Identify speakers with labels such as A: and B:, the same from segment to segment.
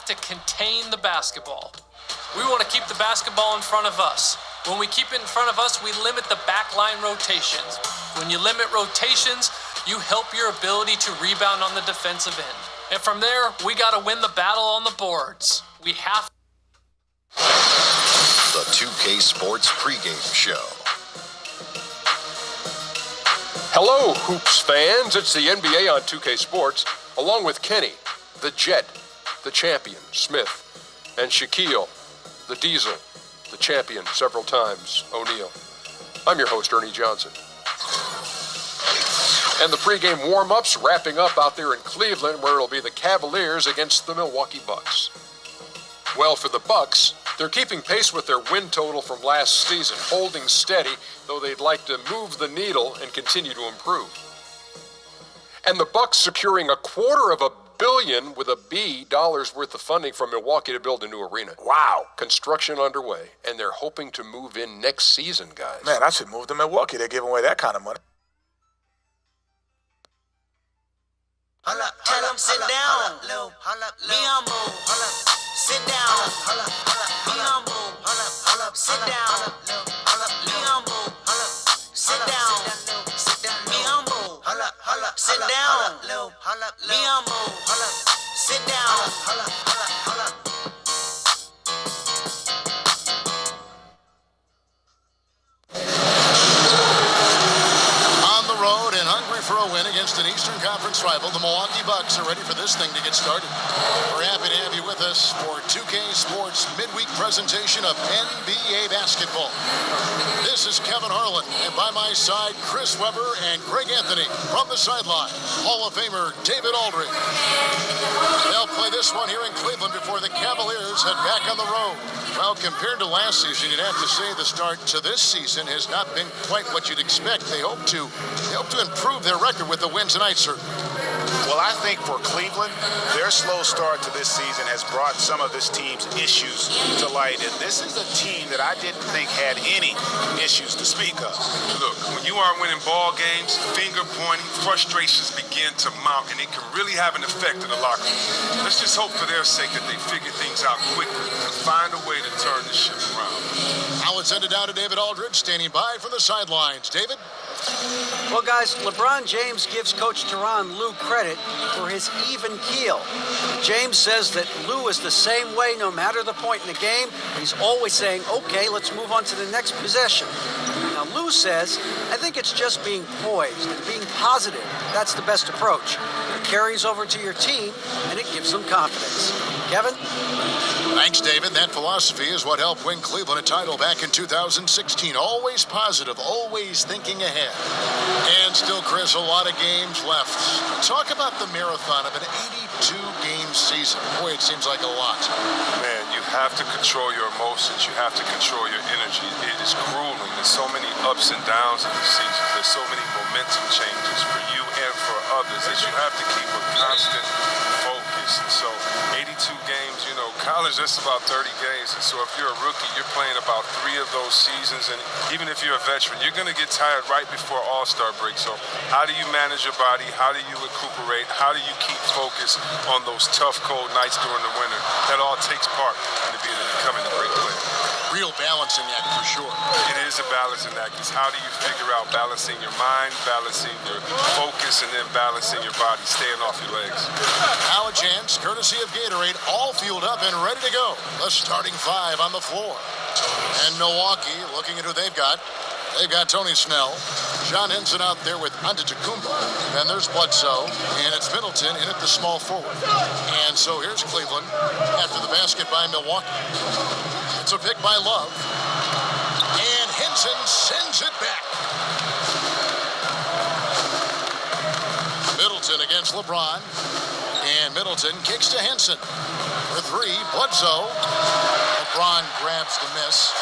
A: to contain the basketball. We want to keep the basketball in front of us. When we keep it in front of us, we limit the backline rotations. When you limit rotations, you help your ability to rebound on the defensive end. And from there, we got to win the battle on the boards. We have
B: The 2K Sports pregame show.
C: Hello, Hoops fans. It's the NBA on 2K Sports, along with Kenny, the Jet, the champion, Smith, and Shaquille, the Diesel, the champion several times, O'Neal. I'm your host, Ernie Johnson. And the pregame warm-ups wrapping up out there in Cleveland, where it'll be the Cavaliers against the Milwaukee Bucks. Well, for the Bucks, they're keeping pace with their win total from last season, holding steady, though they'd like to move the needle and continue to improve. And the Bucks securing $250 million with a B dollars worth of funding from Milwaukee to build a new arena. Wow. Construction underway, and they're hoping to move in next season, guys.
D: Man, I should move to Milwaukee. They're giving away that kind of money.
E: Hold up, tell them sit down. Me on move. Sit down. Me on move. Sit down. Me on move. Sit down. Me on move. Sit down. Me on move. Sit down.
F: For a win against an Eastern Conference rival, the Milwaukee Bucks are ready for this thing to get started. We're happy to have you with us for 2K Sports midweek presentation of NBA basketball. This is Kevin Harlan, and by my side, Chris Webber and Greg Anthony. From the sideline, Hall of Famer David Aldridge. They'll play this one here in Cleveland before the Cavaliers head back on the road. Well, compared to last season, you'd have to say the start to this season has not been quite what you'd expect. They hope to improve their record with the win tonight, sir.
G: Well, I think for Cleveland, their slow start to this season has brought some of this team's issues to light. And this is a team that I didn't think had any issues to speak of.
H: Look, when you aren't winning ball games, finger pointing, frustrations begin to mount, and it can really have an effect in the locker room. Let's just hope for their sake that they figure things out quickly and find a way to turn this ship around.
F: Now let's send it down to David Aldridge, standing by from the sidelines. David?
I: Well, guys, LeBron James gives Coach Tyronn Lue credit for his even keel. James says that Lue is the same way no matter the point in the game. He's always saying, okay, let's move on to the next possession. Now, Lue says, I think it's just being poised and being positive. That's the best approach. It carries over to your team, and it gives them confidence. Kevin?
F: Thanks, David. That philosophy is what helped win Cleveland a title back in 2016. Always positive, always thinking ahead. And still, Chris, a lot of games left. Talk about the marathon of an 82-game season. Boy, it seems like a lot.
H: Man, you have to control your emotions. You have to control your energy. It is grueling. There's so many ups and downs in the season. There's so many momentum changes for you and for others that you have to keep a constant focus. And so 82 games, you know, college, that's about 30 games. And so if you're a rookie, you're playing about 3 of those seasons. And even if you're a veteran, you're going to get tired right before All-Star break. So how do you manage your body? How do you recuperate? How do you keep focus on those tough, cold nights during the winter? That all takes part in becoming a great player.
F: Real balancing act for sure.
H: It is a balancing act. It's how do you figure out balancing your mind, balancing your focus, and then balancing your body, staying off your legs.
F: Now a chance, courtesy of Gatorade, all fueled up and ready to go. The starting 5 on the floor. And Milwaukee, looking at who they've got. They've got Tony Snell, John Henson out there with Antetokounmpo. Then there's Bledsoe, and it's Middleton in at the small forward. And so here's Cleveland after the basket by Milwaukee. It's a pick by Love. And Henson sends it back. Middleton against LeBron. And Middleton kicks to Henson. For 3, Bledsoe. LeBron grabs the miss.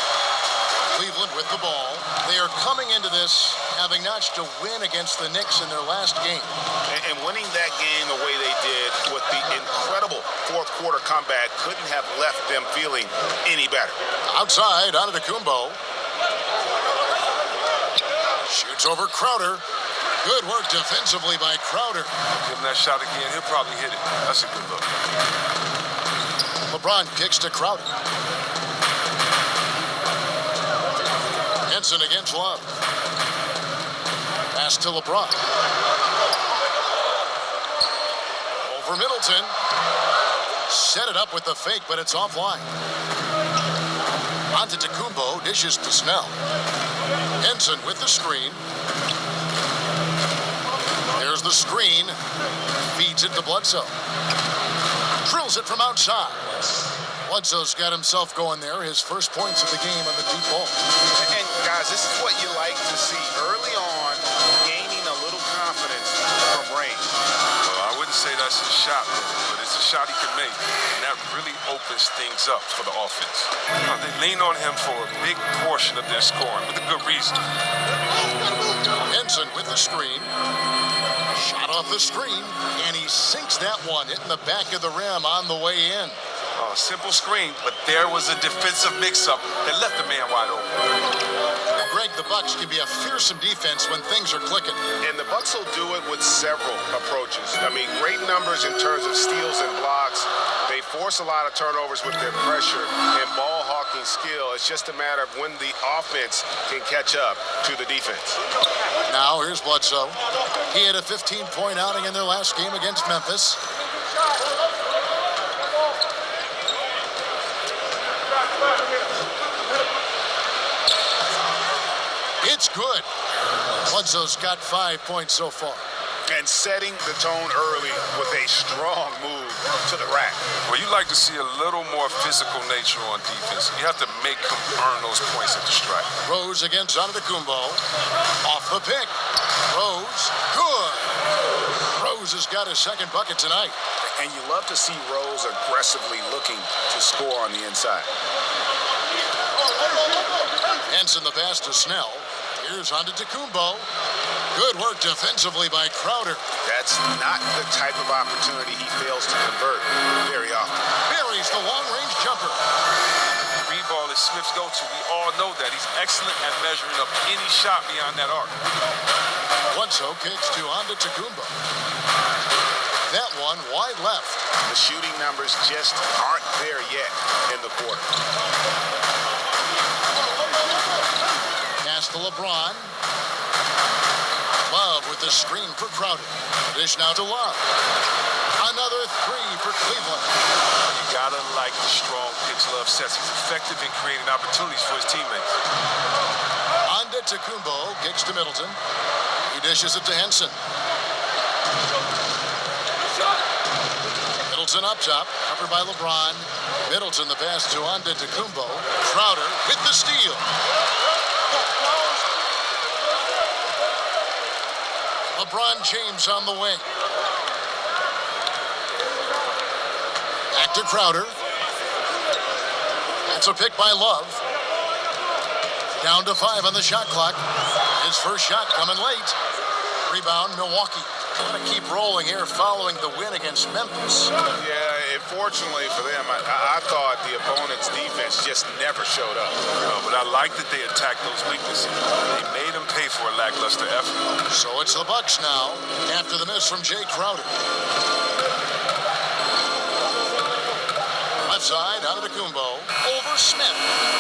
F: Cleveland with the ball. They are coming into this having notched a win against the Knicks in their last game.
G: And winning that game the way they did with the incredible fourth quarter comeback couldn't have left them feeling any better.
F: Outside, Antetokounmpo. Shoots over Crowder. Good work defensively by Crowder.
H: Give him that shot again. He'll probably hit it. That's a good look.
F: LeBron kicks to Crowder. Henson against Love. Pass to LeBron. Over Middleton. Set it up with the fake, but it's offline. Antetokounmpo dishes to Snell. Henson with the screen. There's the screen. Feeds it to Bledsoe. Drills it from outside. Bledsoe's got himself going there. His first points of the game on the deep ball.
G: And guys, this is what you like to see early on, gaining a little confidence from range.
H: Well, I wouldn't say that's his shot, but it's a shot he can make, and that really opens things up for the offense. They lean on him for a big portion of their scoring, with a good reason.
F: Henson with the screen. Shot off the screen, and he sinks that one, hitting the back of the rim on the way in.
H: Simple screen, but there was a defensive mix-up that left the man wide open.
F: Greg, the Bucks can be a fearsome defense when things are clicking.
G: And the Bucks will do it with several approaches. I mean, great numbers in terms of steals and blocks. They force a lot of turnovers with their pressure and ball hawking skill. It's just a matter of when the offense can catch up to the defense.
F: Now here's Bledsoe. He had a 15-point outing in their last game against Memphis. It's good. Bledsoe's got 5 points so far.
G: And setting the tone early with a strong move to the rack.
H: Well, you like to see a little more physical nature on defense. You have to make him earn those points at the strike.
F: Rose against Antetokounmpo. Off the pick. Rose. Good. Rose has got his second bucket tonight.
G: And you love to see Rose aggressively looking to score on the inside.
F: Henson the pass to Snell. Here's Antetokounmpo. Good work defensively by Crowder.
G: That's not the type of opportunity he fails to convert very often.
F: Buries the long-range jumper.
H: Three ball is Smith's go-to. We all know that. He's excellent at measuring up any shot beyond that arc.
F: Bledsoe kicks to Antetokounmpo. That one wide left.
G: The shooting numbers just aren't there yet in the quarter.
F: Pass to LeBron. Love with the screen for Crowder. Dish now to Love. Another three for Cleveland.
H: You gotta like the strong picks Love sets. He's effective in creating opportunities for his teammates.
F: Antetokounmpo kicks to Middleton. He dishes it to Henson. Middleton up top, covered by LeBron. Middleton the pass to Antetokounmpo. Crowder with the steal. LeBron James on the wing. Back to Crowder. That's a pick by Love. Down to 5 on the shot clock. His first shot coming late. Rebound, Milwaukee. Got to keep rolling here following the win against Memphis.
G: Yeah, unfortunately for them, I thought the opponent's defense just never showed up.
H: But I like that they attacked those weaknesses. They made them pay for a lackluster effort.
F: So it's the Bucks now after the miss from Jay Crowder. Left side, Antetokounmpo over Smith.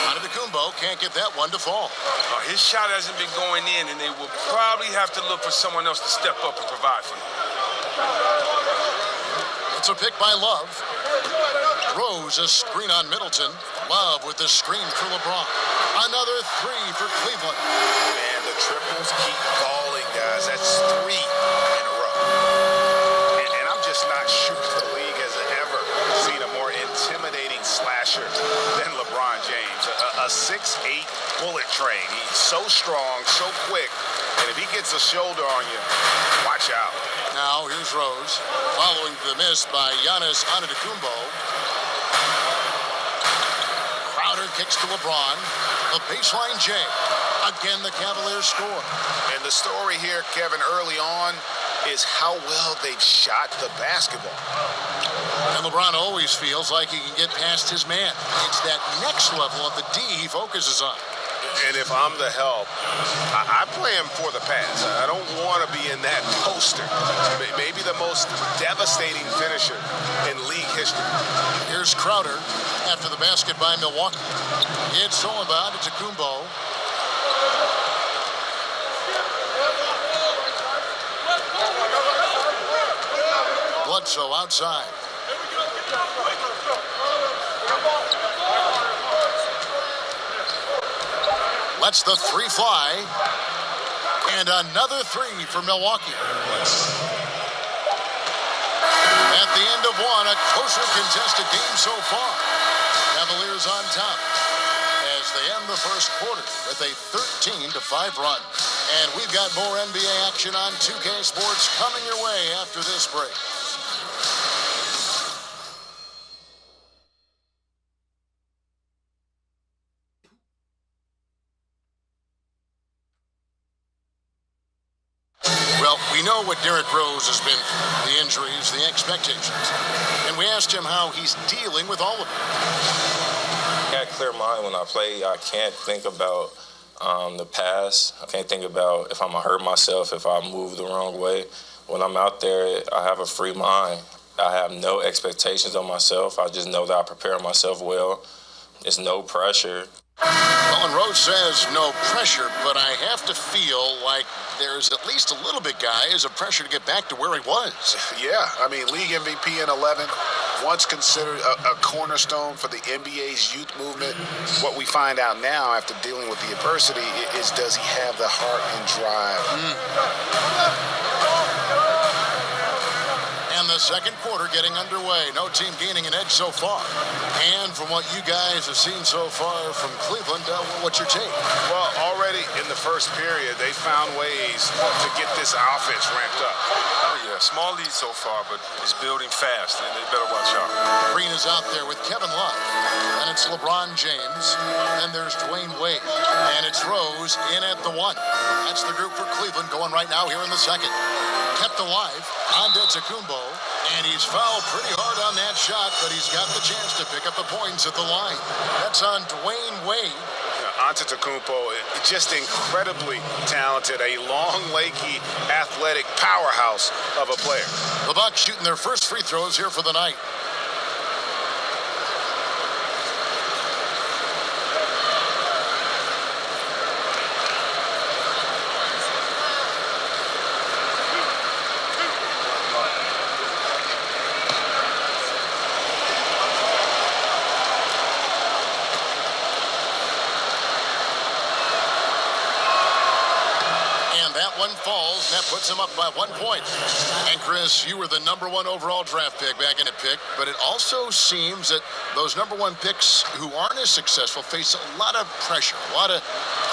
F: Antetokounmpo can't get that one to fall.
H: His shot hasn't been going in, and they will probably have to look for someone else to step up and provide for them.
F: It's a pick by Love. Rose a screen on Middleton. Love with the screen for LeBron. Another three for Cleveland.
G: Man, the triples keep falling, guys. That's 3 in a row. And I'm just not sure the league has ever seen a more intimidating slasher than LeBron James. A 6'8" bullet train. He's so strong, so quick, and if he gets a shoulder on you, watch out.
F: Now here's Rose, following the miss by Giannis Antetokounmpo. Crowder kicks to LeBron. The baseline J. Again, the Cavaliers score.
G: And the story here, Kevin, early on is how well they've shot the basketball.
F: And LeBron always feels like he can get past his man. It's that next level of the D he focuses on.
G: And if I'm the help, I play him for the pass. I don't want to be in that poster. Maybe the most devastating finisher in league history.
F: Here's Crowder after the basket by Milwaukee. It's Solomon to Kumbo. Bledsoe outside. Lets the three fly. And another three for Milwaukee. At the end of one, a closer contested game so far. Cavaliers on top as they end the first quarter with a 13-5 run. And we've got more NBA action on 2K Sports coming your way after this break. Well, we know what Derrick Rose has been through, the injuries, the expectations. And we asked him how he's dealing with all of it.
J: I got a clear mind when I play. I can't think about the past. I can't think about if I'm going to hurt myself, if I move the wrong way. When I'm out there, I have a free mind. I have no expectations on myself. I just know that I prepare myself well. There's no pressure.
F: Well, and Rose says no pressure, but I have to feel like there's at least a little bit, guys, of pressure to get back to where he was.
G: Yeah, I mean, league MVP in 11, once considered a cornerstone for the NBA's youth movement. What we find out now after dealing with the adversity is, does he have the heart and drive? And the second quarter getting underway. No team gaining an edge so far. And from what you guys have seen so far from Cleveland, what's your take? Well, already in the first period, they found ways to get this offense ramped up.
H: Oh, yeah. Small lead so far, but it's building fast, and they better watch out.
F: Green is out there with Kevin Love. And it's LeBron James. Then there's Dwayne Wade. And it's Rose in at the one. That's the group for Cleveland going right now here in the second. Kept alive. Antetokounmpo. And he's fouled pretty hard on that shot, but he's got the chance to pick up the points at the line. That's on Dwayne Wade.
G: Antetokounmpo, just incredibly talented, a long, lanky, athletic powerhouse of a player.
F: The Bucks shooting their first free throws here for the night. Falls, and that puts him up by 1 point. And Chris, you were the #1 overall draft pick back in a pick, but it also seems that those #1 picks who aren't as successful face a lot of pressure, a lot of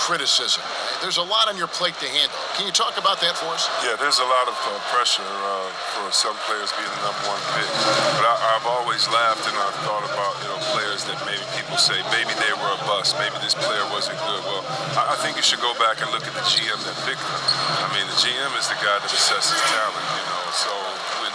F: criticism. There's a lot on your plate to handle. Can you talk about that for us?
H: Yeah, there's a lot of pressure for some players being the #1 pick. But I've always laughed and I've thought about, players that maybe people say maybe they were a bust, maybe this player wasn't good. Well, I think you should go back and look at the GM that picked them. I mean, the GM is the guy that assesses talent, So when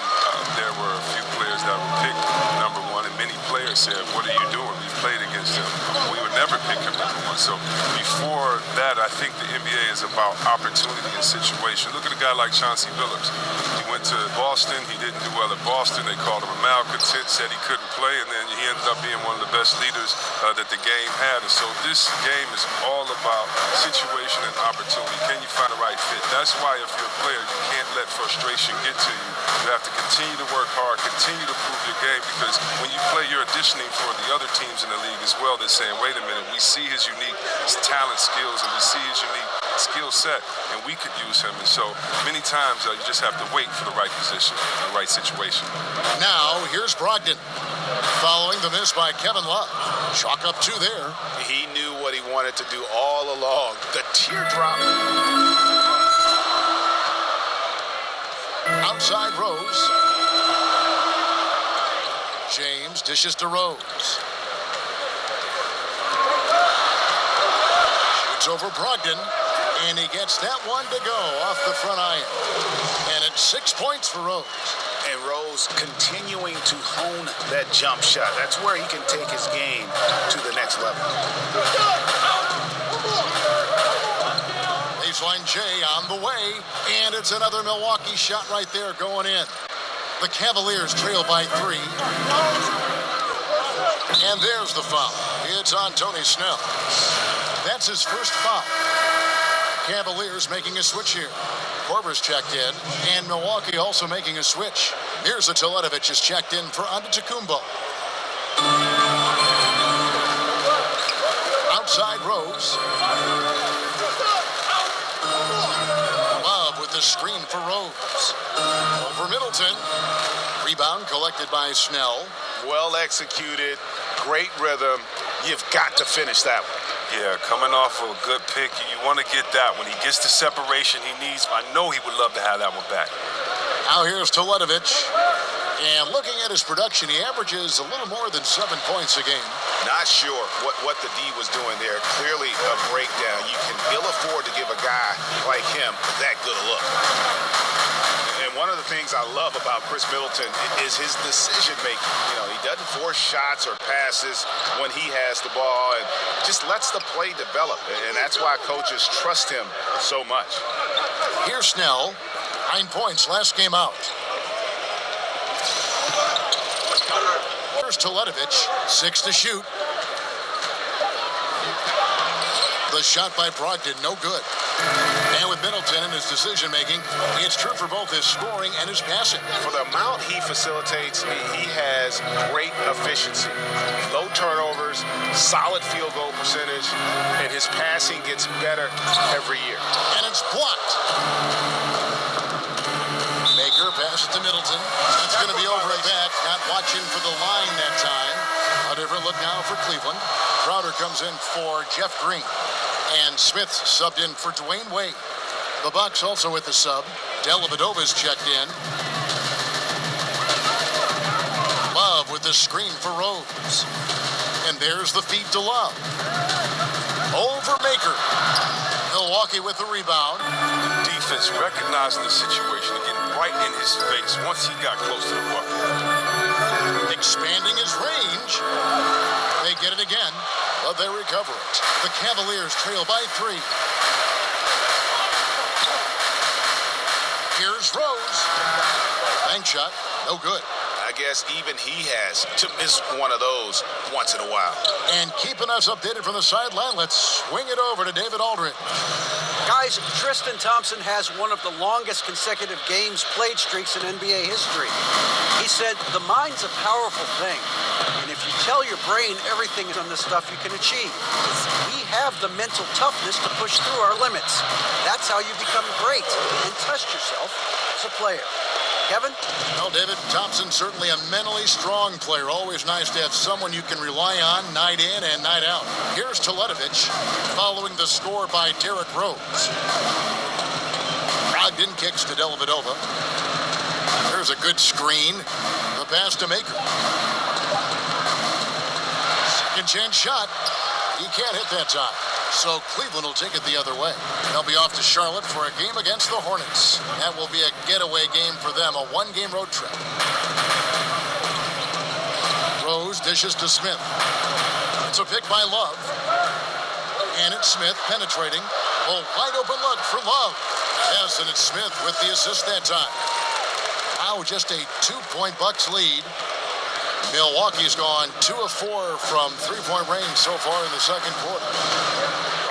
H: there were a few players that were picked #1, and many players said, "What are you doing? We played against him. We would never pick him #1." So before that, I think the NBA is about opportunity and situation. Look at a guy like Chauncey Billups. He went to Boston. He didn't do well at Boston. They called him a malcontent, said he couldn't play, and then he ended up being one of the best leaders that the game had. And so this game is all about situation and opportunity. Can you find the right fit? That's why if you're a player, you can't let frustration get to you. You have to continue to work hard, continue to prove your game, because when you play, you're auditioning for the other teams in the league as well. They're saying, wait a minute, we see his unique talent, skills, and we see his unique skill set, and we could use him. And so many times you just have to wait for the right position, the right situation.
F: Now, here's Brogdon. Following the miss by Kevin Love. Chalk up 2 there.
G: He knew what he wanted to do all along. The teardrop.
F: Outside Rose. James dishes to Rose. Shoots over Brogdon, and he gets that one to go off the front iron. And it's 6 points for Rose.
G: And Rose continuing to hone that jump shot. That's where he can take his game to the next level.
F: Baseline J on the way, and it's another Milwaukee shot right there going in. The Cavaliers trail by 3. And there's the foul. It's on Tony Snell. That's his first foul. Cavaliers making a switch here. Korver's checked in, and Milwaukee also making a switch. Here's Teletovic is checked in for Antetokounmpo. Outside Rose. Love with the screen for Rose. Over Middleton. Rebound collected by Snell.
G: Well executed, great rhythm. You've got to finish that one.
H: Yeah, coming off of a good pick, you want to get that. When he gets the separation he needs, I know he would love to have that one back.
F: Now here's Teletovic. And looking at his production, he averages a little more than 7 points a game.
G: Not sure what the D was doing there. Clearly a breakdown. You can ill afford to give a guy like him that good a look. And one of the things I love about Chris Middleton is his decision making. You know, he doesn't force shots or passes when he has the ball and just lets the play develop. And that's why coaches trust him so much.
F: Here's Snell, 9 points last game out. Here's Teletovic, 6 to shoot. The shot by Brogdon, no good. And with Middleton in his decision-making, it's true for both his scoring and his passing.
G: For the amount he facilitates, he has great efficiency. Low turnovers, solid field goal percentage, and his passing gets better every year.
F: And it's blocked. Baker passes to Middleton. It's going to be over and back. Not watching for the line that time. A different look now for Cleveland. Crowder comes in for Jeff Green. And Smith subbed in for Dwayne Wade. The Bucks also with the sub. Dellavedova's checked in. Love with the screen for Rose. And there's the feed to Love. Over Baker. Milwaukee with the rebound.
H: Defense recognizing the situation and getting right in his face once he got close to the bucket.
F: Expanding his range. They get it again, but they recover it. The Cavaliers trail by 3. Here's Rose. Bank shot, no good.
G: I guess even he has to miss one of those once in a while.
F: And keeping us updated from the sideline, let's swing it over to David Aldridge.
I: Guys, Tristan Thompson has one of the longest consecutive games played streaks in NBA history. He said, the mind's a powerful thing. And if you tell your brain everything on this stuff you can achieve, we have the mental toughness to push through our limits. That's how you become great and test yourself as a player. Kevin?
F: Well, David, Thompson certainly a mentally strong player. Always nice to have someone you can rely on night in and night out. Here's Teletovic following the score by Derrick Rose. Brogdon kicks to Dellavedova. There's a good screen. The pass to Baker. Second chance shot. He can't hit that time. So Cleveland will take it the other way. They'll be off to Charlotte for a game against the Hornets. That will be a getaway game for them, a one-game road trip. Rose dishes to Smith. It's a pick by Love. And it's Smith penetrating. Oh, wide open look for Love. Yes, and it's Smith with the assist that time. Wow, just a 2-point Bucks lead. Milwaukee's gone 2 of 4 from three-point range so far in the second quarter.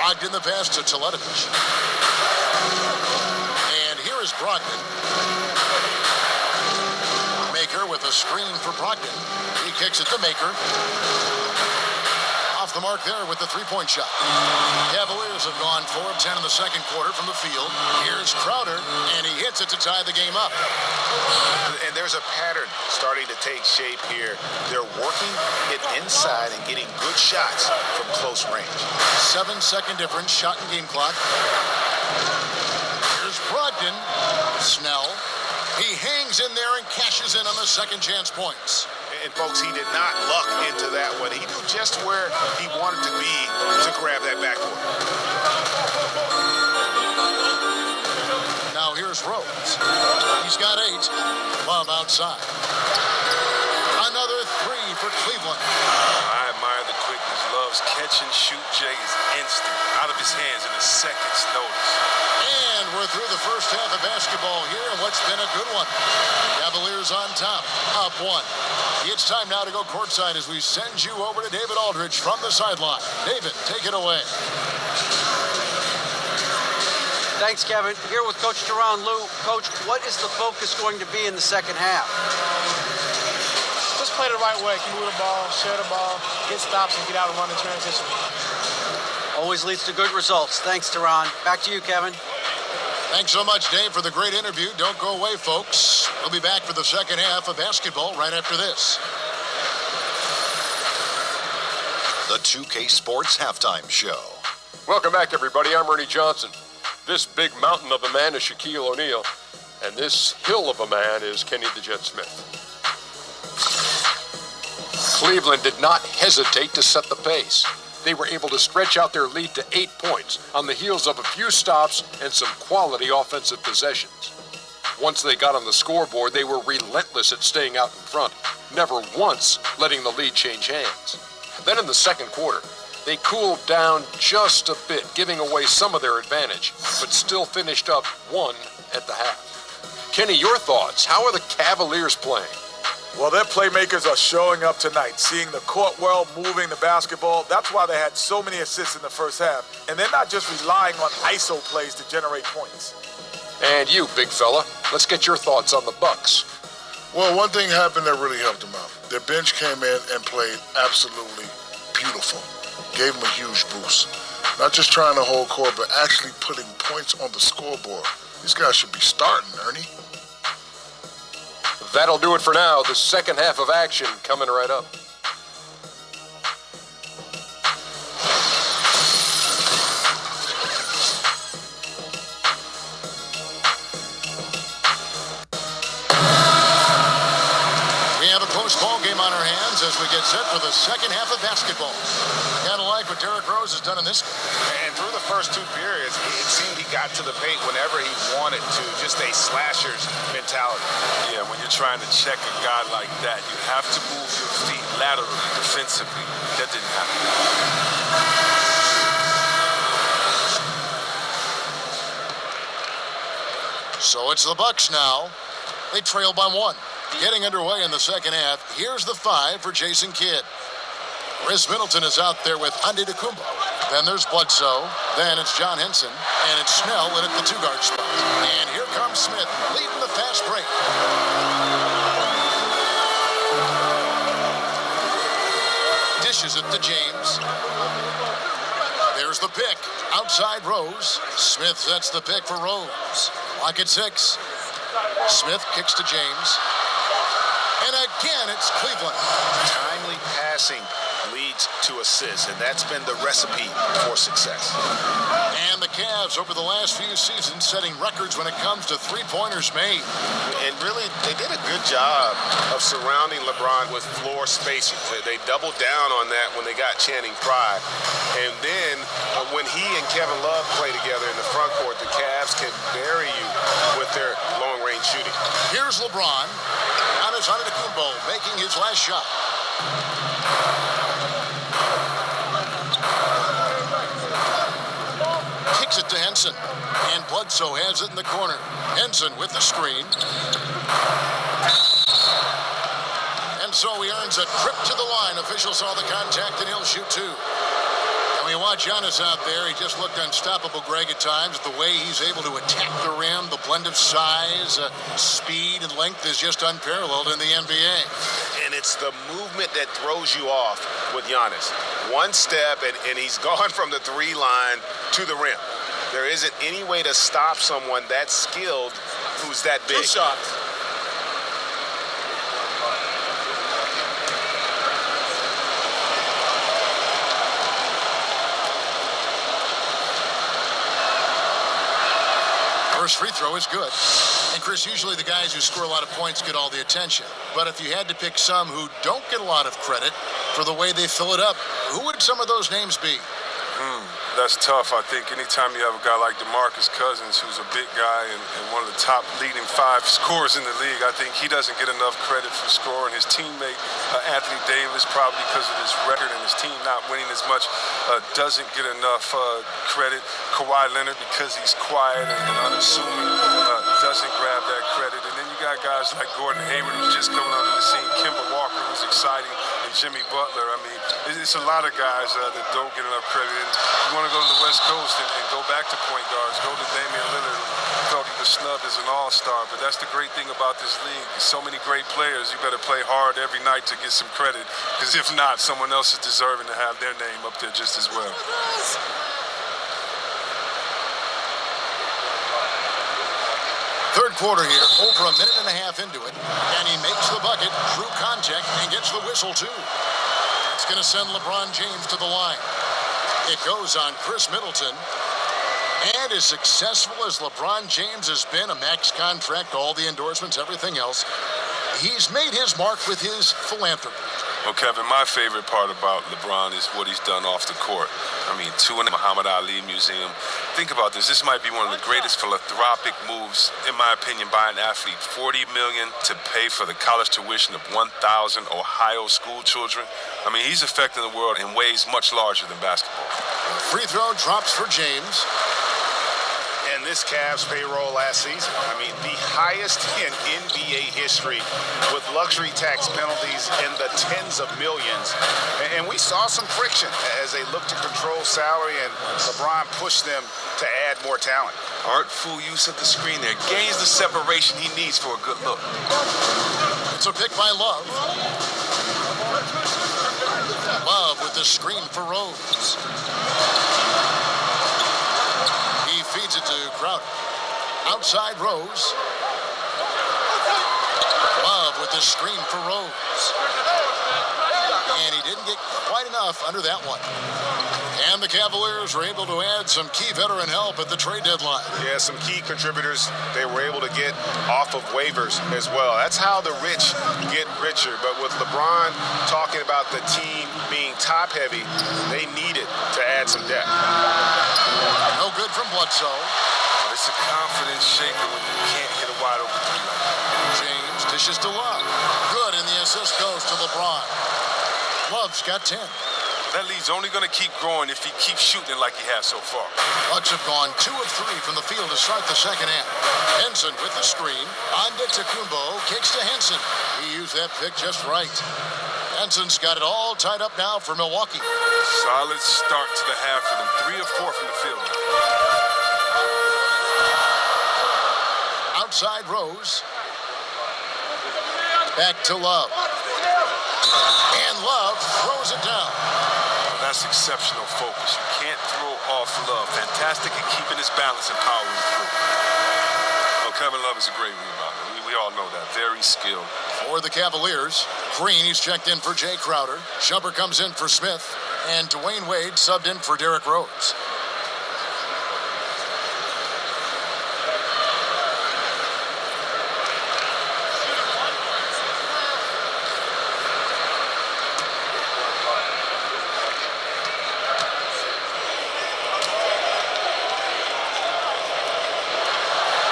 F: Brogdon the pass to Teletovic. And here is Brogdon. Maker with a screen for Brogdon. He kicks it to Maker. Off the mark there with the three-point shot. Cavaliers have gone 4 of 10 in the second quarter from the field. Here's Crowder, and he hits it to tie the game up.
G: And there's a pattern starting to take shape here. They're working it inside and getting good shots from close range.
F: 7-second difference, shot and game clock. Here's Brogdon. Snell. He hangs in there and cashes in on the second chance points.
G: And folks, he did not luck into that one. He knew just where he wanted to be to grab that backboard.
F: Now here's Rose. He's got 8. Love outside. Another 3 for Cleveland.
H: I admire the quickness. Love Love's catch-and-shoot J is instant, out of his hands in a second's notice.
F: And we're through the first half of basketball here, and what's been a good one. Cavaliers on top, up 1. It's time now to go courtside as we send you over to David Aldridge from the sideline. David, take it away.
I: Thanks, Kevin. Here with Coach Teron Lue. Coach, what is the focus going to be in the second half?
K: Just play the right way. Can move the ball, share the ball, get stops, and get out and run in transition.
I: Always leads to good results. Thanks, Teron. Back to you, Kevin.
F: Thanks so much, Dave, for the great interview. Don't go away, folks. We'll be back for the second half of basketball right after this.
B: The 2K Sports Halftime Show.
C: Welcome back, everybody. I'm Ernie Johnson. This big mountain of a man is Shaquille O'Neal, and this hill of a man is Kenny the Jet Smith. Cleveland did not hesitate to set the pace. They were able to stretch out their lead to 8 points on the heels of a few stops and some quality offensive possessions. Once they got on the scoreboard, they were relentless at staying out in front, never once letting the lead change hands. Then in the second quarter, they cooled down just a bit, giving away some of their advantage, but still finished up 1 at the half. Kenny, your thoughts? How are the Cavaliers playing?
D: Well, their playmakers are showing up tonight, seeing the court well, moving the basketball. That's why they had so many assists in the first half. And they're not just relying on ISO plays to generate points.
C: And you, big fella, let's get your thoughts on the Bucks.
L: Well, one thing happened that really helped them out. Their bench came in and played absolutely beautiful. Gave them a huge boost. Not just trying to hold court, but actually putting points on the scoreboard. These guys should be starting, Ernie.
C: That'll do it for now. The second half of action coming right up.
F: We have a close ball game on our hands as we get set for the second half of basketball. Kind of like what Derrick Rose has done in this.
G: And through the first 2 periods, it seemed he got to the paint whenever he wanted to. Just a slasher's mentality.
H: Yeah, when you're trying to check a guy like that, you have to move your feet laterally, defensively. That didn't happen.
F: So it's the Bucks now. They trail by 1. Getting underway in the second half. Here's the 5 for Jason Kidd. Chris Middleton is out there with Antetokounmpo. Then there's Bledsoe. Then it's John Henson. And it's Snell in at the 2-guard spot. And here comes Smith leading the fast break. Dishes it to James. There's the pick. Outside Rose. Smith sets the pick for Rose. Lock at 6. Smith kicks to James. And again, it's Cleveland.
G: Timely passing leads to assists, and that's been the recipe for success.
F: And the Cavs over the last few seasons setting records when it comes to three-pointers made.
G: And really, they did a good job of surrounding LeBron with floor spacing. They doubled down on that when they got Channing Frye. And then when he and Kevin Love play together in the front court, the Cavs can bury you with their long-range shooting.
F: Here's LeBron. Giannis Antetokounmpo making his last shot. Kicks it to Henson. And Bledsoe has it in the corner. Henson with the screen. And so he earns a trip to the line. Official saw the contact and he'll shoot 2. When you watch Giannis out there, he just looked unstoppable, Greg, at times. The way he's able to attack the rim, the blend of size, speed, and length is just unparalleled in the NBA.
G: And it's the movement that throws you off with Giannis. One step, and he's gone from the 3 line to the rim. There isn't any way to stop someone that skilled who's that big.
K: 2 shots.
F: First free throw is good. And Chris, usually the guys who score a lot of points get all the attention. But if you had to pick some who don't get a lot of credit for the way they fill it up, who would some of those names be?
H: That's tough. I think anytime you have a guy like DeMarcus Cousins, who's a big guy and one of the top leading 5 scorers in the league, I think he doesn't get enough credit for scoring. His teammate, Anthony Davis, probably because of his record and his team not winning as much, doesn't get enough credit. Kawhi Leonard, because he's quiet and unassuming, doesn't grab that credit. And then you got guys like Gordon Hayward, who's just coming onto the scene, Kemba Walker, who's exciting, and Jimmy Butler. I mean, it's a lot of guys that don't get enough credit. And you want to go to the West Coast and go back to point guards, go to Damian Lillard, who felt he was snubbed as an all-star. But that's the great thing about this league. There's so many great players. You better play hard every night to get some credit, because if not, someone else is deserving to have their name up there just as well.
F: Third quarter here, over a minute and a half into it, and he makes the bucket, through contact, and gets the whistle too. It's going to send LeBron James to the line. It goes on Chris Middleton. And as successful as LeBron James has been, a max contract, all the endorsements, everything else, he's made his mark with his philanthropy.
H: Well, Kevin, my favorite part about LeBron is what he's done off the court. I mean, 2 in the Muhammad Ali Museum. Think about this. This might be one of the greatest philanthropic moves, in my opinion, by an athlete. $40 million to pay for the college tuition of 1,000 Ohio school children. I mean, he's affecting the world in ways much larger than basketball.
F: Free throw drops for James.
G: And this Cavs payroll last season, I mean, the highest in NBA history, with luxury tax penalties in the tens of millions. And we saw some friction as they looked to control salary, and LeBron pushed them to add more talent.
H: Artful use of the screen there. Gains the separation he needs for a good look.
F: It's a pick by Love. Love with the screen for Rose. He feeds it to Crowder. Outside Rose. Love with the screen for Rose. And he didn't get quite enough under that one. And the Cavaliers were able to add some key veteran help at the trade deadline.
G: Yeah, some key contributors they were able to get off of waivers as well. That's how the rich get richer. But with LeBron talking about the team being top-heavy, they needed to add some depth.
F: No good from Bledsoe.
H: It's a confidence shaker when you can't hit a wide open three like that.
F: James dishes to Love. Good, and the assist goes to LeBron. Love's got 10.
H: That lead's only going to keep growing if he keeps shooting it like he has so far.
F: Bucks have gone 2 of 3 from the field to start the second half. Henson with the screen. Antetokounmpo kicks to Henson. He used that pick just right. Henson's got it all tied up now for Milwaukee.
H: Solid start to the half for them. 3 of 4 from the field.
F: Outside Rose. Back to Love. And Love throws it down.
H: That's exceptional focus. You can't throw off Love. Fantastic at keeping his balance and powering through. Oh, Kevin Love is a great rebounder. We all know that. Very skilled.
F: For the Cavaliers, Green, he's checked in for Jay Crowder. Shumpert comes in for Smith. And Dwayne Wade subbed in for Derrick Rose.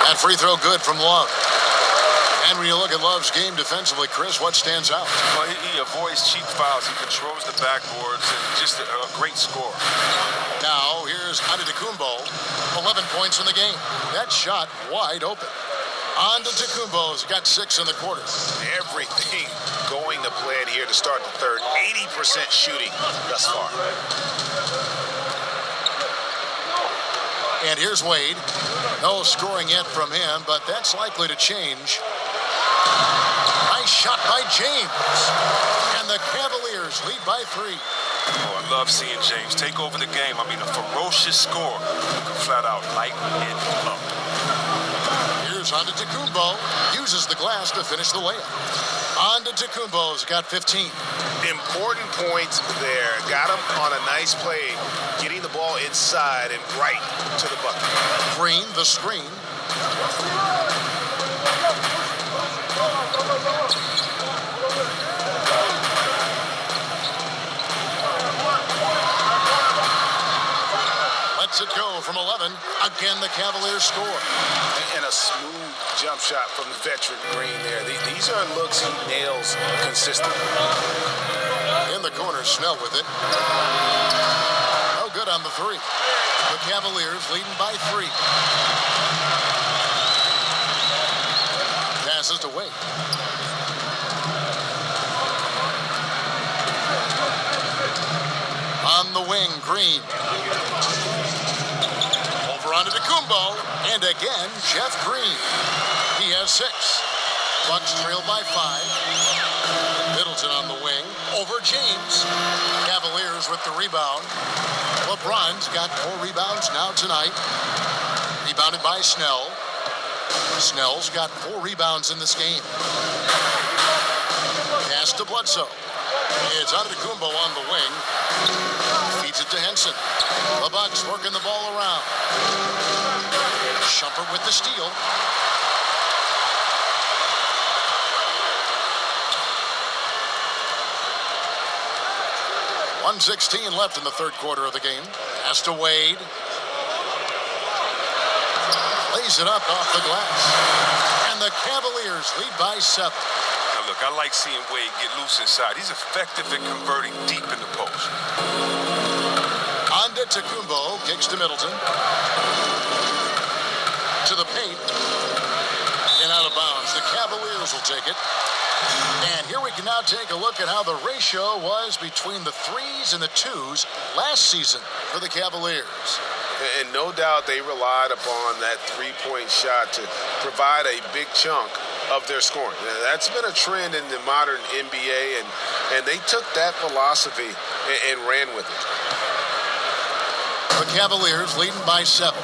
F: That free throw good from Love. And when you look at Love's game defensively, Chris, what stands out?
H: Well, he avoids cheap fouls. He controls the backboards and just a great scorer.
F: Now, here's Antetokounmpo, 11 points in the game. That shot wide open. Antetokounmpo's got 6 in the quarter.
G: Everything going to plan here to start the third. 80% shooting thus far.
F: And here's Wade. No scoring yet from him, but that's likely to change. Nice shot by James. And the Cavaliers lead by 3.
H: Oh, I love seeing James take over the game. I mean, a ferocious scorer who can flat out light it up.
F: Here's Antetokounmpo. Uses the glass to finish the layup. Antetokounmpo's got 15.
G: Important points there. Got him on a nice play, getting the ball inside and right to the bucket.
F: Green, the screen. from 11. Again, the Cavaliers score.
G: And a smooth jump shot from the veteran Green there. These are looks he nails consistently.
F: In the corner, Snell with it. No good on the three. The Cavaliers leading by 3. Passes to Wade. On the wing, Green. Over onto DeCumbo. And again, Jeff Green. He has 6. Bucks trail by 5. Middleton on the wing. Over James. Cavaliers with the rebound. LeBron's got 4 rebounds now tonight. Rebounded by Snell. Snell's got 4 rebounds in this game. Pass to Bledsoe. It's out of DeCumbo on the wing. Feeds it to Henson. The Bucks working the ball around. Shumpert with the steal. .116 left in the third quarter of the game. Pass to Wade. Lays it up off the glass. And the Cavaliers lead by 7.
H: Now look, I like seeing Wade get loose inside. He's effective in converting deep in the post.
F: On to DeCumbo. Kicks to Middleton. To the paint. And out of bounds. The Cavaliers will take it. And here we can now take a look at how the ratio was between the 3s and the 2s last season for the Cavaliers.
G: And no doubt they relied upon that three-point shot to provide a big chunk of their scoring. Now, that's been a trend in the modern NBA, and they took that philosophy and ran with it.
F: The Cavaliers leading by 7.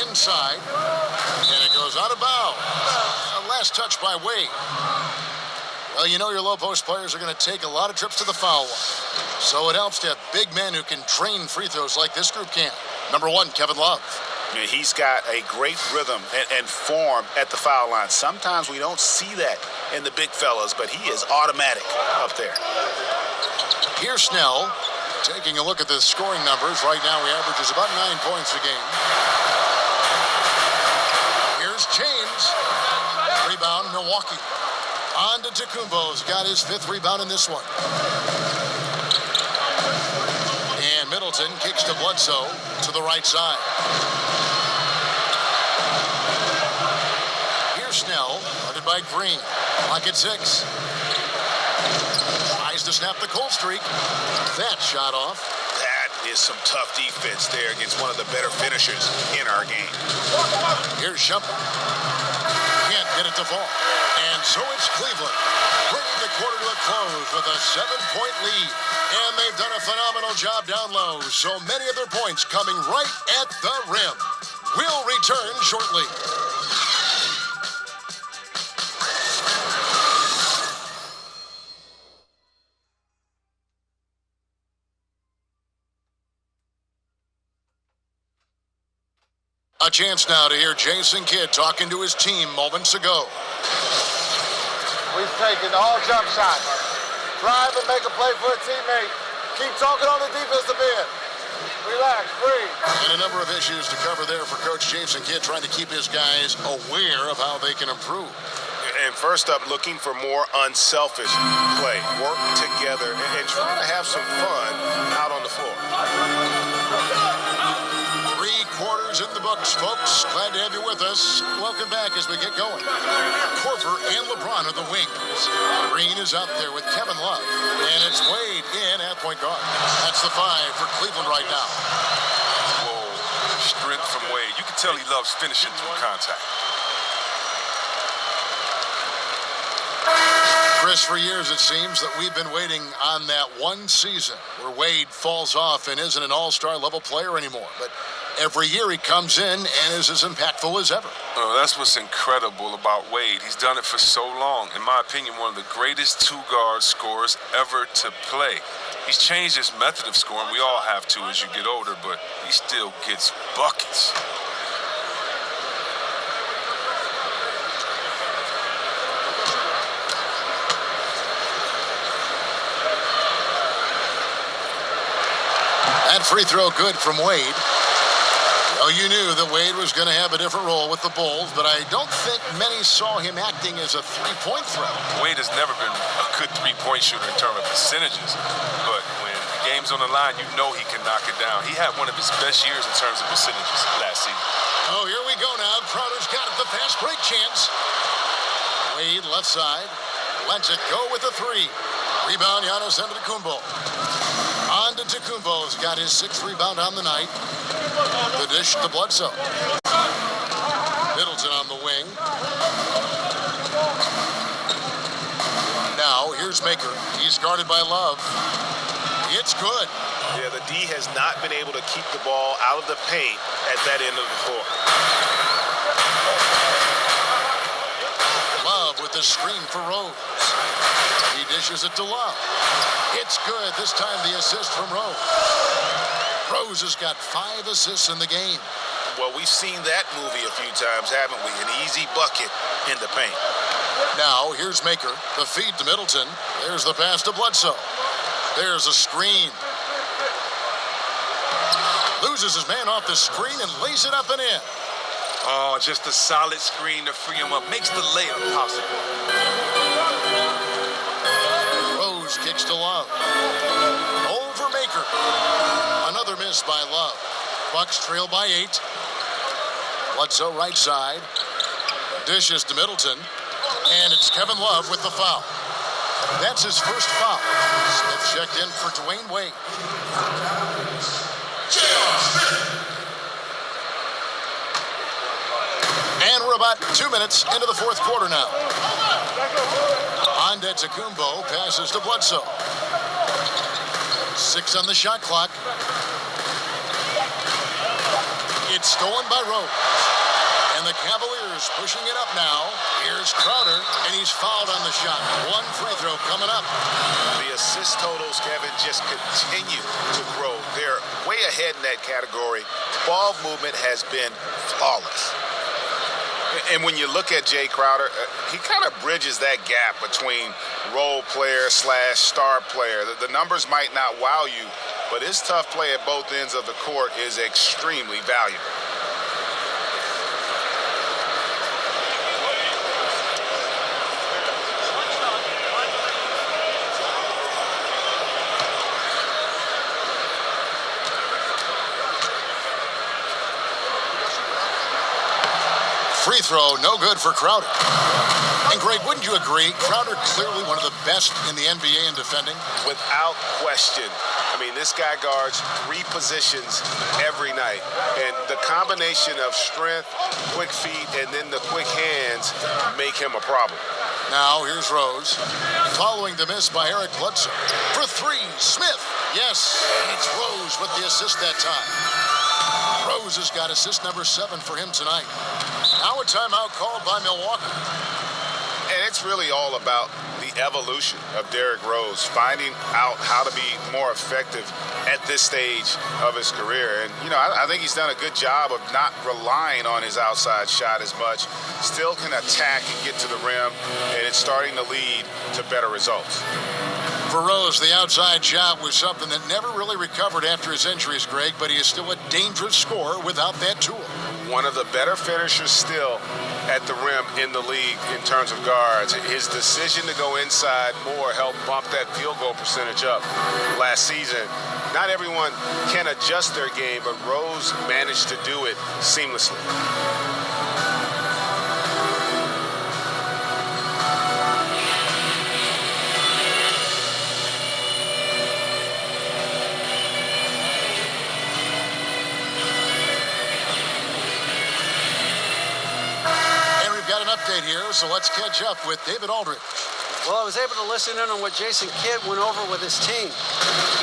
F: Inside, and it goes out of bounds. Last touch by Wade. Well, you know your low post players are going to take a lot of trips to the foul line. So it helps to have big men who can drain free throws like this group can. Number 1, Kevin Love.
G: Yeah, he's got a great rhythm and form at the foul line. Sometimes we don't see that in the big fellas, but he is automatic up there.
F: Here's Snell. Taking a look at the scoring numbers. Right now, he averages about 9 points a game. Here's James. Rebound, Milwaukee. On to DeCumbo's got his 5th rebound in this one. And Middleton kicks to Bledsoe to the right side. Here's Snell, guarded by Green. Clock at 6. Tries to snap the cold streak. That shot off.
G: That is some tough defense there against one of the better finishers in our game.
F: Here's Shumpert. Can't get it to fall. And so it's Cleveland, bringing the quarter to a close with a 7-point lead. And they've done a phenomenal job down low, so many of their points coming right at the rim. We'll return shortly. A chance now to hear Jason Kidd talking to his team moments ago.
M: We've taken all jump shots. Drive and make a play for a teammate. Keep talking on the defensive end. Relax, breathe.
F: And a number of issues to cover there for Coach Jason Kidd, trying to keep his guys aware of how they can improve.
G: And first up, looking for more unselfish play. Work together and try to have some fun out on the floor.
F: 3 quarters in the books, folks. Glad to have you with us. Welcome back as we get going. Korver and LeBron are the wings. Green is out there with Kevin Love. And it's Wade in at point guard. That's the 5 for Cleveland right now.
H: Whoa, strength from Wade. You can tell he loves finishing through contact.
F: Chris, for years it seems that we've been waiting on that one season where Wade falls off and isn't an all-star level player anymore. But every year he comes in and is as impactful as ever.
H: Oh, that's what's incredible about Wade. He's done it for so long. In my opinion, one of the greatest two-guard scorers ever to play. He's changed his method of scoring. We all have to as you get older, but he still gets buckets.
F: That free throw good from Wade. Oh, you knew that Wade was going to have a different role with the Bulls, but I don't think many saw him acting as a three-point threat.
H: Wade has never been a good three-point shooter in terms of percentages, but when the game's on the line, you know he can knock it down. He had one of his best years in terms of percentages last season.
F: Oh, here we go now. Crowder's got it, the fast break chance. Wade left side, lets it go with the three. Rebound, Giannis Antetokounmpo. On to Tecumbo's got his 6th rebound on the night. The dish to Bledsoe. Middleton on the wing. Now, here's Maker. He's guarded by Love. It's good.
G: Yeah, the D has not been able to keep the ball out of the paint at that end of the floor.
F: Love with the screen for Rose. He dishes it to Love. It's good. This time the assist from Rose. Rose has got 5 assists in the game.
G: Well, we've seen that movie a few times, haven't we? An easy bucket in the paint.
F: Now, here's Maker. The feed to Middleton. There's the pass to Bledsoe. There's a screen. Loses his man off the screen and lays it up and in.
H: Oh, just a solid screen to free him up. Makes the layup possible.
F: Rose kicks to Love. Over Maker. Another miss by Love. Bucks trail by 8. Bledsoe right side. Dishes to Middleton. And it's Kevin Love with the foul. That's his first foul. Smith checked in for Dwayne Wade. And we're about 2 minutes into the 4th quarter now. Antetokounmpo passes to Bledsoe. 6 on the shot clock. It's stolen by Rose. And the Cavaliers pushing it up now. Here's Crowder, and he's fouled on the shot. 1 free throw coming up.
G: The assist totals, Kevin, just continue to grow. They're way ahead in that category. Ball movement has been flawless. And when you look at Jay Crowder, he kind of bridges that gap between role player / star player. The numbers might not wow you, but his tough play at both ends of the court is extremely valuable.
F: Free throw, no good for Crowder. And Greg, wouldn't you agree? Crowder clearly one of the best in the NBA in defending.
G: Without question. I mean, this guy guards 3 positions every night. And the combination of strength, quick feet, and then the quick hands make him a problem.
F: Now, here's Rose. Following the miss by Eric Bledsoe. For 3, Smith. Yes, and it's Rose with the assist that time. Rose has got assist number 7 for him tonight. Now a timeout called by Milwaukee.
G: And it's really all about the evolution of Derrick Rose, finding out how to be more effective at this stage of his career. And, you know, I think he's done a good job of not relying on his outside shot as much. Still can attack and get to the rim, and it's starting to lead to better results.
F: For Rose, the outside shot was something that never really recovered after his injuries, Greg, but he is still a dangerous scorer without that tool.
G: One of the better finishers still at the rim in the league in terms of guards. His decision to go inside more helped bump that field goal percentage up last season. Not everyone can adjust their game, but Rose managed to do it seamlessly.
F: Update here, so let's catch up with David Aldridge.
I: Well, I was able to listen in on what Jason Kidd went over with his team.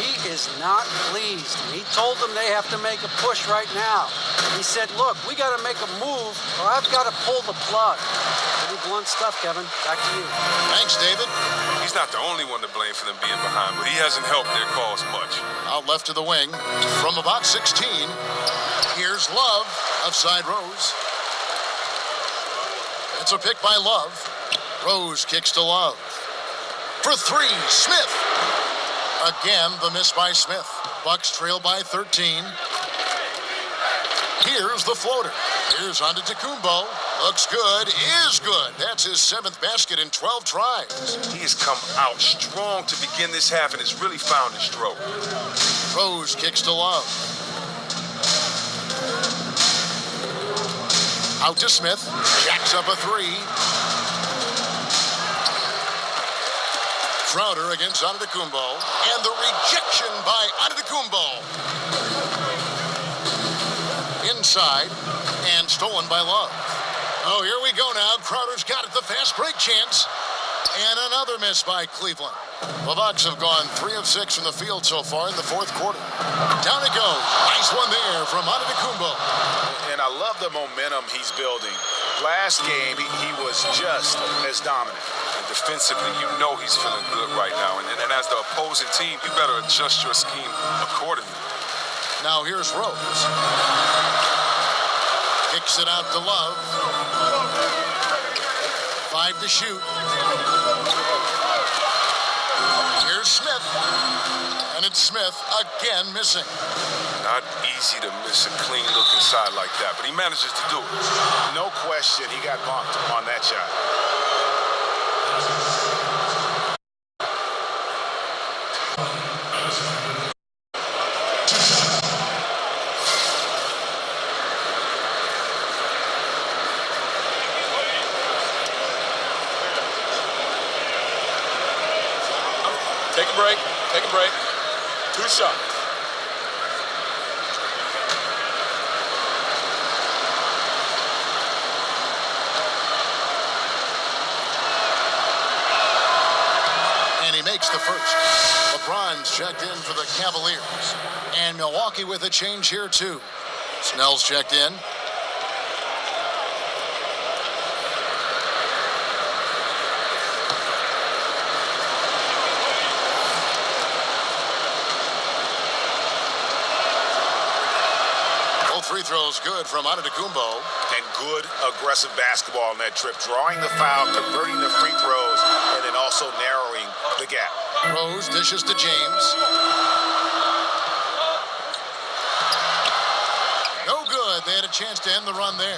I: He is not pleased. He told them they have to make a push right now. He said, look, we got to make a move or I've got to pull the plug. Pretty blunt stuff, Kevin. Back to you.
F: Thanks, David.
H: He's not the only one to blame for them being behind, but he hasn't helped their cause much.
F: Out left to the wing from about 16. Here's Love, outside Rose. It's a pick by Love. Rose kicks to Love. For 3, Smith. Again, the miss by Smith. Bucks trail by 13. Here's the floater. Here's Antetokounmpo. Looks good. Is good. That's his 7th basket in 12 tries.
H: He has come out strong to begin this half and has really found his stroke.
F: Rose kicks to Love. Out to Smith. Jacks up a 3. Crowder against Antetokounmpo. And the rejection by Antetokounmpo. Inside, and stolen by Love. Oh, here we go now. Crowder's got it, the fast break chance. And another miss by Cleveland. The Bucks have gone 3 of 6 from the field so far in the 4th quarter. Down it goes. Nice one there from Antetokounmpo.
G: And I love the momentum he's building. Last game, he was just as dominant.
H: And defensively, you know he's feeling good right now. And as the opposing team, you better adjust your scheme accordingly.
F: Now here's Rose. Kicks it out to Love. 5 to shoot. Here's Smith. And it's Smith again missing.
H: Not easy to miss a clean-looking shot like that, but he manages to do it.
G: No question, he got bumped on that shot.
D: Take a break. 2 shots.
F: And he makes the first. LeBron's checked in for the Cavaliers. And Milwaukee with a change here too. Snell's checked in. Free throws good from Antetokounmpo.
G: And good aggressive basketball on that trip. Drawing the foul, converting the free throws, and then also narrowing the gap.
F: Rose dishes to James. No good. They had a chance to end the run there.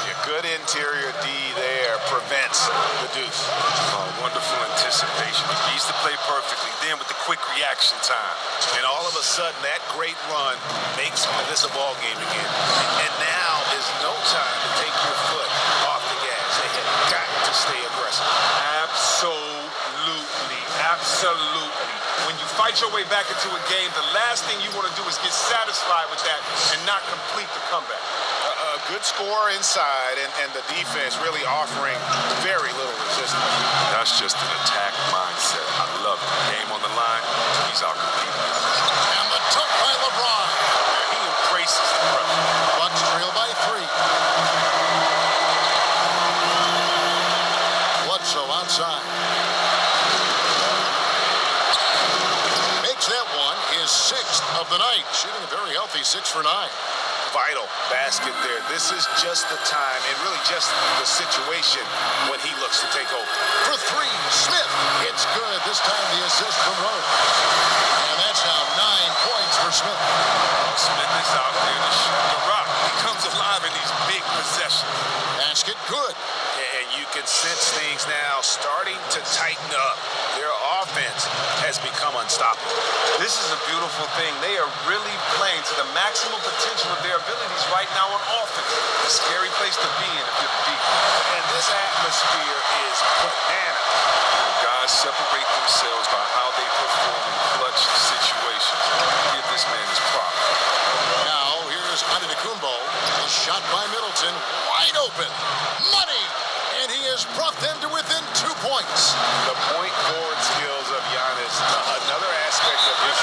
G: Yeah, good interior D there prevents the deuce.
H: Oh, wonderful anticipation. He reads the play perfectly. Then with the quick reaction time.
G: And all of a sudden, that great run makes this a ball game again. And now is no time to take your foot off the gas. They have got to stay aggressive.
H: Absolutely. When you fight your way back into a game, the last thing you want to do is get satisfied with that and not complete the comeback.
G: A good score inside, and the defense really offering very little resistance.
H: That's just an attack mindset. I love it. Game on the line, he's out competing.
F: And the dunk by LeBron.
H: He embraces the pressure.
F: Bucks trail by 3. Bledsoe outside. Makes that one his 6th of the night. Shooting a very healthy 6 for 9.
G: Vital basket there. This is just the time and really just the situation when he looks to take over.
F: For 3, Smith. It's good. This time the assist from Rose. And that's now 9 points for Smith.
H: Smith is out there to shoot the rock. He comes alive in these big possessions.
F: Basket good.
G: And you can sense things now starting to tighten up. Their offense has become unstoppable.
H: This is a beautiful thing. They are really playing to the maximum potential of their abilities right now on offense. A scary place to be in if you're the defense.
G: And this atmosphere is bananas.
H: Guys separate themselves by how they perform in clutch situations. Give this man his props.
F: Now here's Antetokounmpo. A shot by Middleton. Wide open. Money! And he has brought them to within 2 points.
G: The point forward skills of Giannis, another aspect of his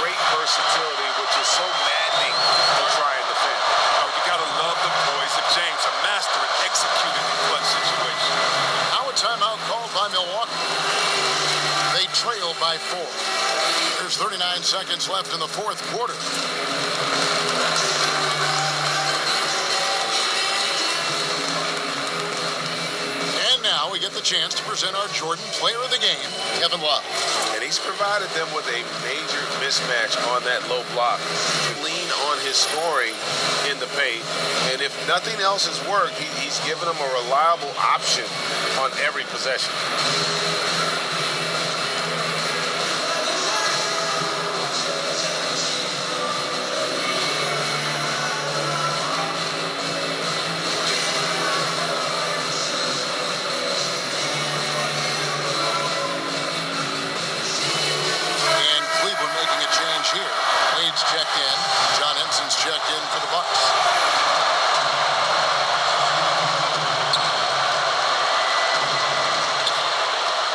G: great versatility, which is so maddening to try and defend.
H: Oh, you gotta love the boys of James, a master at executing in clutch situations.
F: Now a timeout called by Milwaukee. They trail by 4. There's 39 seconds left in the 4th quarter. And now we get the the chance to present our Jordan Player of the Game, Kevin Love.
G: And he's provided them with a major mismatch on that low block. Lean on his scoring in the paint. And if nothing else has worked, he's given them a reliable option on every possession.
F: Checked in. John Henson's checked in for the Bucks.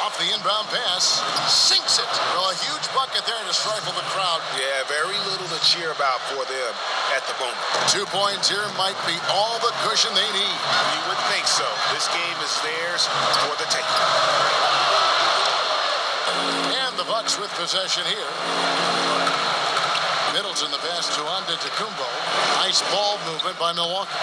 F: Off the inbound pass, sinks it. Well, a huge bucket there to stifle the crowd.
G: Yeah, very little to cheer about for them at the moment.
F: 2 points here might be all the cushion they need.
G: You would think so. This game is theirs for the taking.
F: And the Bucks with possession here. Middleton the pass to Antetokounmpo. Nice ball movement by Milwaukee.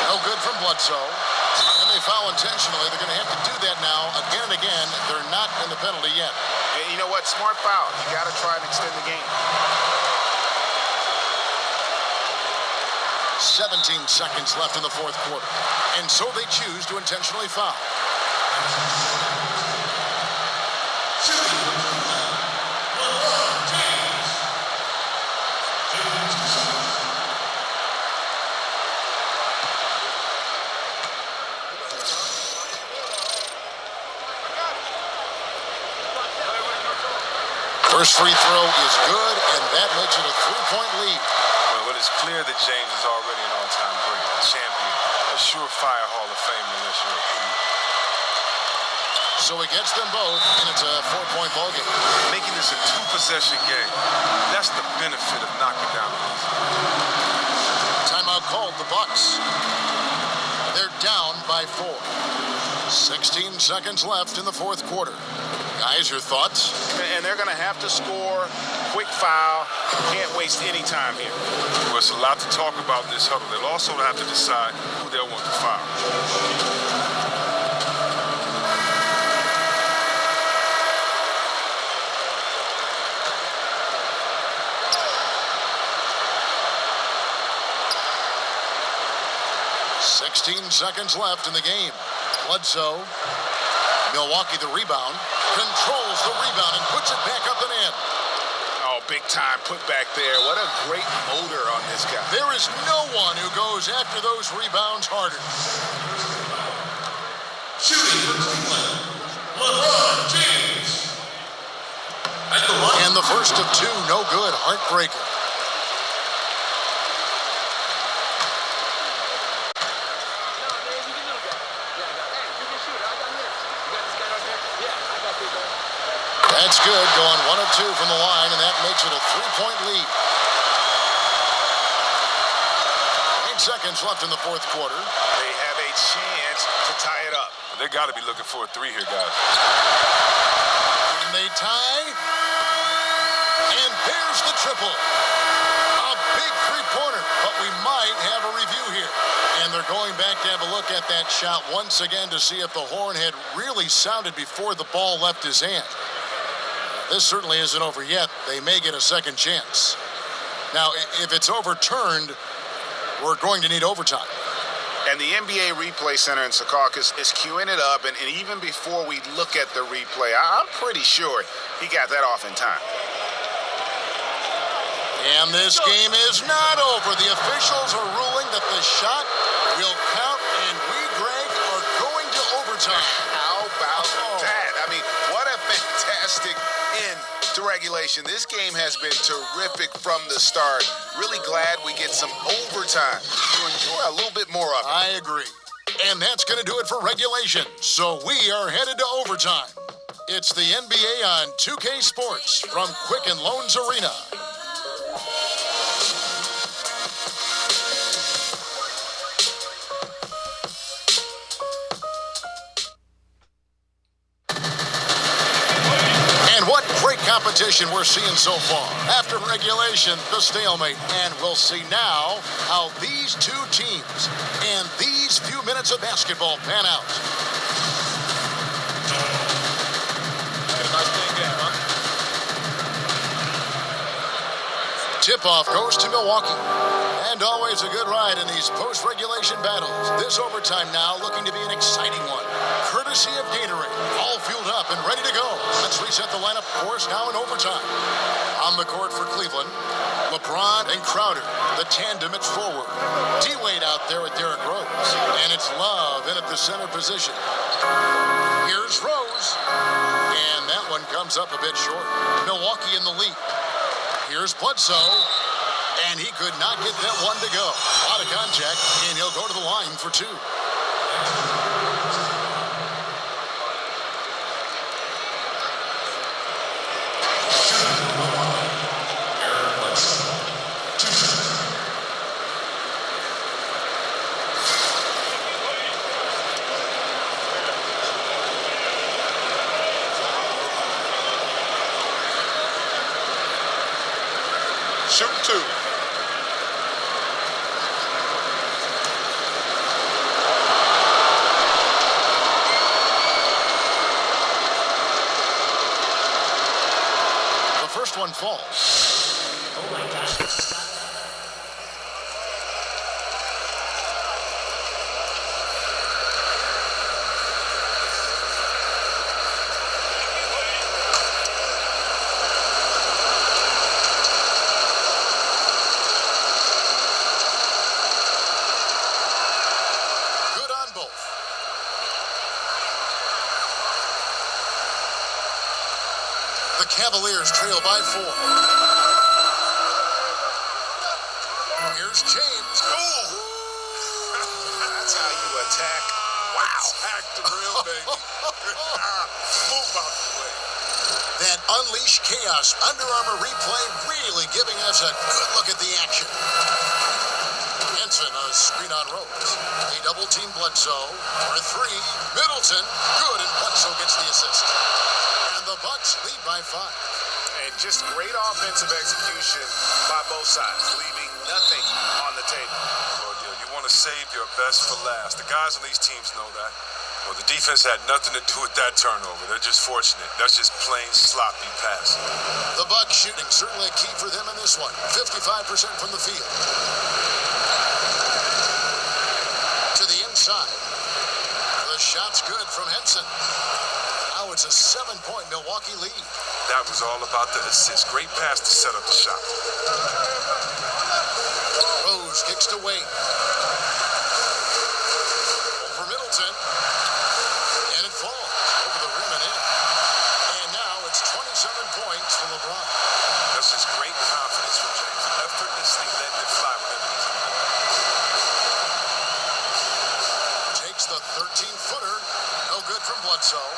F: No good from Bledsoe. And they foul intentionally. They're going to have to do that now again and again. They're not in the penalty yet.
G: And you know what? Smart foul. You got to try and extend the game.
F: 17 seconds left in the fourth quarter. And so they choose to intentionally foul. First free throw is good, and that makes it a 3-point lead.
H: Well, it's clear that James is already an all-time great, a champion, a surefire Hall of Famer unless you're a Heat.
F: So he gets them both, and it's a 4-point ball game.
H: Making this a 2-possession game, that's the benefit of knocking down the easy.
F: Timeout called, the Bucks. They're down by 4. 16 seconds left in the fourth quarter. Guys, your thoughts?
G: And they're going to have to score. Quick foul. Can't waste any time here.
H: Well, it's a lot to talk about in this huddle. They'll also have to decide who they'll want to foul.
F: Seconds left in the game. Bledsoe. Milwaukee the rebound. Controls the rebound and puts it back up and in.
G: Oh, big time put back there. What a great motor on this guy.
F: There is no one who goes after those rebounds harder. Shooting for Cleveland, LeBron James. And the first of 2, no good. Heartbreaker. That's good, going 1 of 2 from the line, and that makes it a 3-point lead. 8 seconds left in the fourth quarter.
G: They have a chance to tie it up.
H: They got to be looking for a 3 here, guys.
F: And they tie. And there's the triple. A big three-pointer, but we might have a review here. And they're going back to have a look at that shot once again to see if the horn had really sounded before the ball left his hand. This certainly isn't over yet. They may get a second chance. Now, if it's overturned, we're going to need overtime.
G: And the NBA Replay Center in Secaucus is queuing it up, and even before we look at the replay, I'm pretty sure he got that off in time.
F: And this game is not over. The officials are ruling that the shot will count, and we, Greg, are going to overtime.
G: How about that? I mean, what a fantastic end to regulation. This game has been terrific from the start. Really glad we get some overtime to enjoy a little bit more of it.
F: I agree. And that's going to do it for regulation. So we are headed to overtime. It's the NBA on 2K Sports from Quicken Loans Arena. Competition we're seeing so far. After regulation, the stalemate. And we'll see now how these two teams and these few minutes of basketball pan out. Tip-off goes to Milwaukee. And always a good ride in these post-regulation battles. This overtime now looking to be an exciting one. Courtesy of Gatorade. All fueled up and ready to go. Let's reset the lineup, of course, now in overtime. On the court for Cleveland, LeBron and Crowder, the tandem at forward. D-Wade out there with Derrick Rose. And it's Love in at the center position. Here's Rose. And that one comes up a bit short. Milwaukee in the lead. Here's Bledsoe. And he could not get that one to go. A lot of contact, and he'll go to the line for two.
L: Shoot two.
F: The first one falls.
N: Oh my gosh.
F: Good on both. The Cavaliers trail by 4. Here's James.
G: Ooh. That's how you attack. Wow. Attack the real baby. Move out the way.
F: That unleashed chaos Under Armour replay really giving us a good look at the action. Henson, a screen on Rose. They double team Bledsoe. For 3. Middleton. Good, and Bledsoe gets the assist. And the Bucks lead by 5.
G: And just great offensive execution by both sides, leaving nothing on the table.
H: Well, you want to save your best for last. The guys on these teams know that. Well, the defense had nothing to do with that turnover. They're just fortunate. That's just plain sloppy passing.
F: The Bucks shooting certainly a key for them in this one. 55% from the field. To the inside. The shot's good from Henson. Now it's a 7-point Milwaukee lead.
H: That was all about the assist. Great pass to set up the shot.
F: Rose kicks to Wade. Over Middleton. And it falls over the rim and in. And now it's 27 points for LeBron.
H: That's just great confidence from James. Effortlessly letting it fly whenever he's in there.
F: Takes the 13-footer. No good from Bledsoe.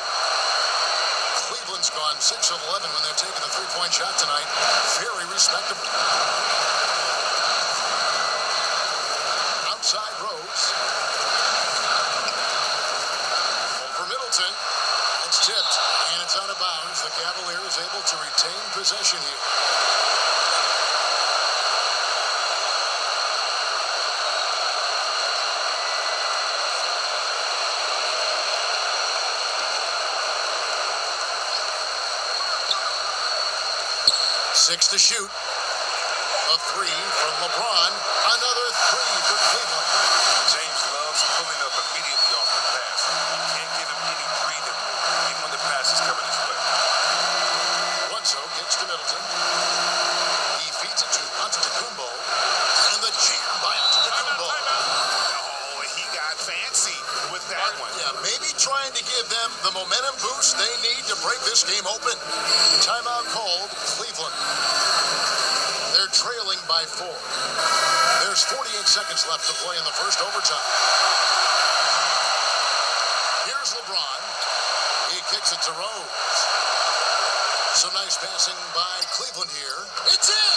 F: Cleveland's gone 6 of 11 when they're taking the three-point shot tonight. Very respectable. Outside Rose. Over Middleton. It's tipped, and it's out of bounds. The Cavaliers able to retain possession here. Six to shoot. A 3 from LeBron. Another 3 for Cleveland.
H: James loves pulling up immediately off the pass. You can't give him any breathing room, even when the pass is coming his way.
F: Bledsoe gets to Middleton. He feeds it to Antetokounmpo. And the jam by Antetokounmpo.
G: Oh, he got fancy with that one.
F: Yeah, maybe trying to give them the momentum boost they need to break this game open. Timeout called Cleveland. They're trailing by 4. There's 48 seconds left to play in the first overtime. Here's LeBron. He kicks it to Rose. Some nice passing by Cleveland here. It's in!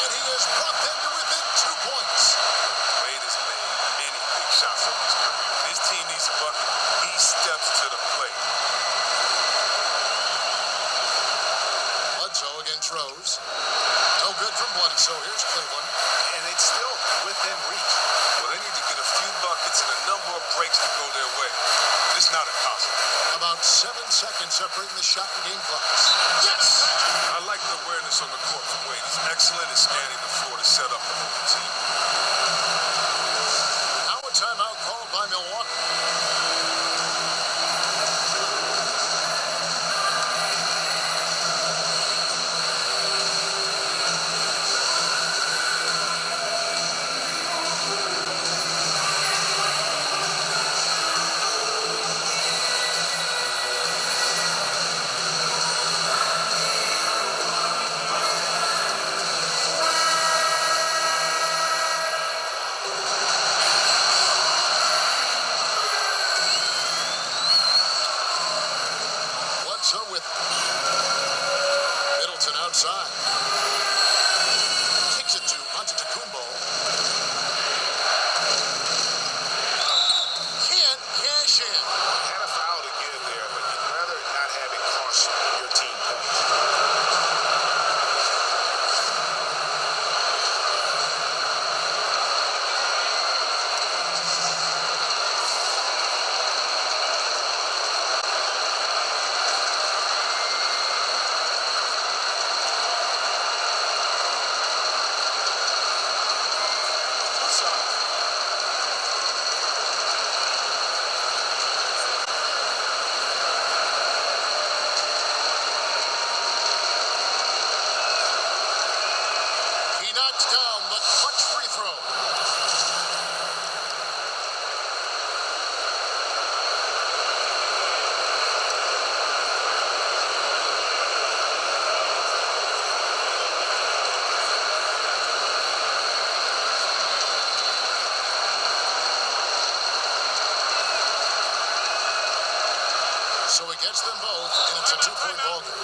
F: And he has brought them to within 2 points.
H: Wade has made many big shots over his career. This team needs a bucket. He steps to the plate.
F: Bledsoe against Rose. No good from Bledsoe. Here's Cleveland.
G: And it's still within reach.
H: Well, they need to get a few buckets and a number of breaks to go their way. It's not impossible.
F: About 7 seconds separating the shot and game clocks. Yes!
H: I like the awareness on the court from Wade. He's excellent at scanning the score to set up the whole team.
F: Now a timeout called by Milwaukee. With Middleton outside. Kicks it to Antetokounmpo. Can't cash in.
G: Had a foul to give there, but you'd rather not have it cost your team points.
F: He knocks down the clutch free throw. So he gets them both, and it's a two-point ball game.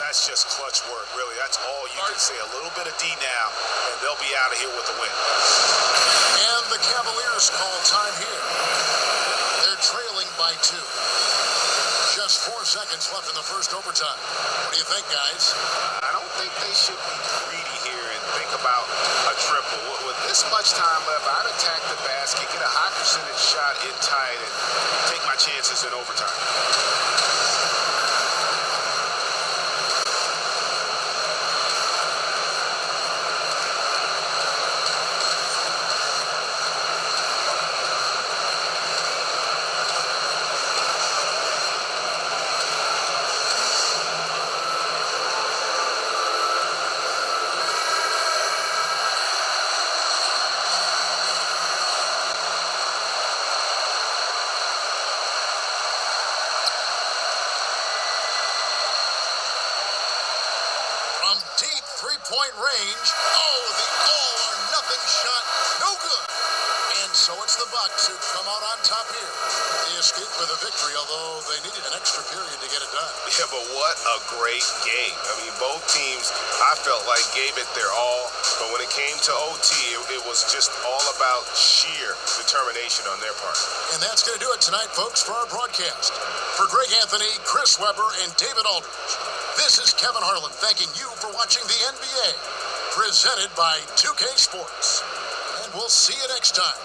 G: That's just clutch work, really. That's all you can say. A little bit of D now, and they'll be out of here with a win.
F: And the Cavaliers call time here. They're trailing by 2. Just 4 seconds left in the first overtime. What do you think, guys?
G: I don't think they should be greedy here and think about a triple. With this much time left, I'd attack the basket, get a high percentage shot in tight, and take my chances in overtime.
F: From deep three-point range. Oh, the all-or-nothing shot. No good. And so it's the Bucks who come out on top here. They escaped with a victory, although they needed an extra period to get it done.
G: Yeah, but what a great game. I mean, both teams, I felt like, gave it their all. But when it came to OT, it was just all about sheer determination on their part.
F: And that's going to do it tonight, folks, for our broadcast. For Greg Anthony, Chris Webber, and David Aldridge, this is Kevin Harlan thanking you for watching the NBA, presented by 2K Sports. And we'll see you next time.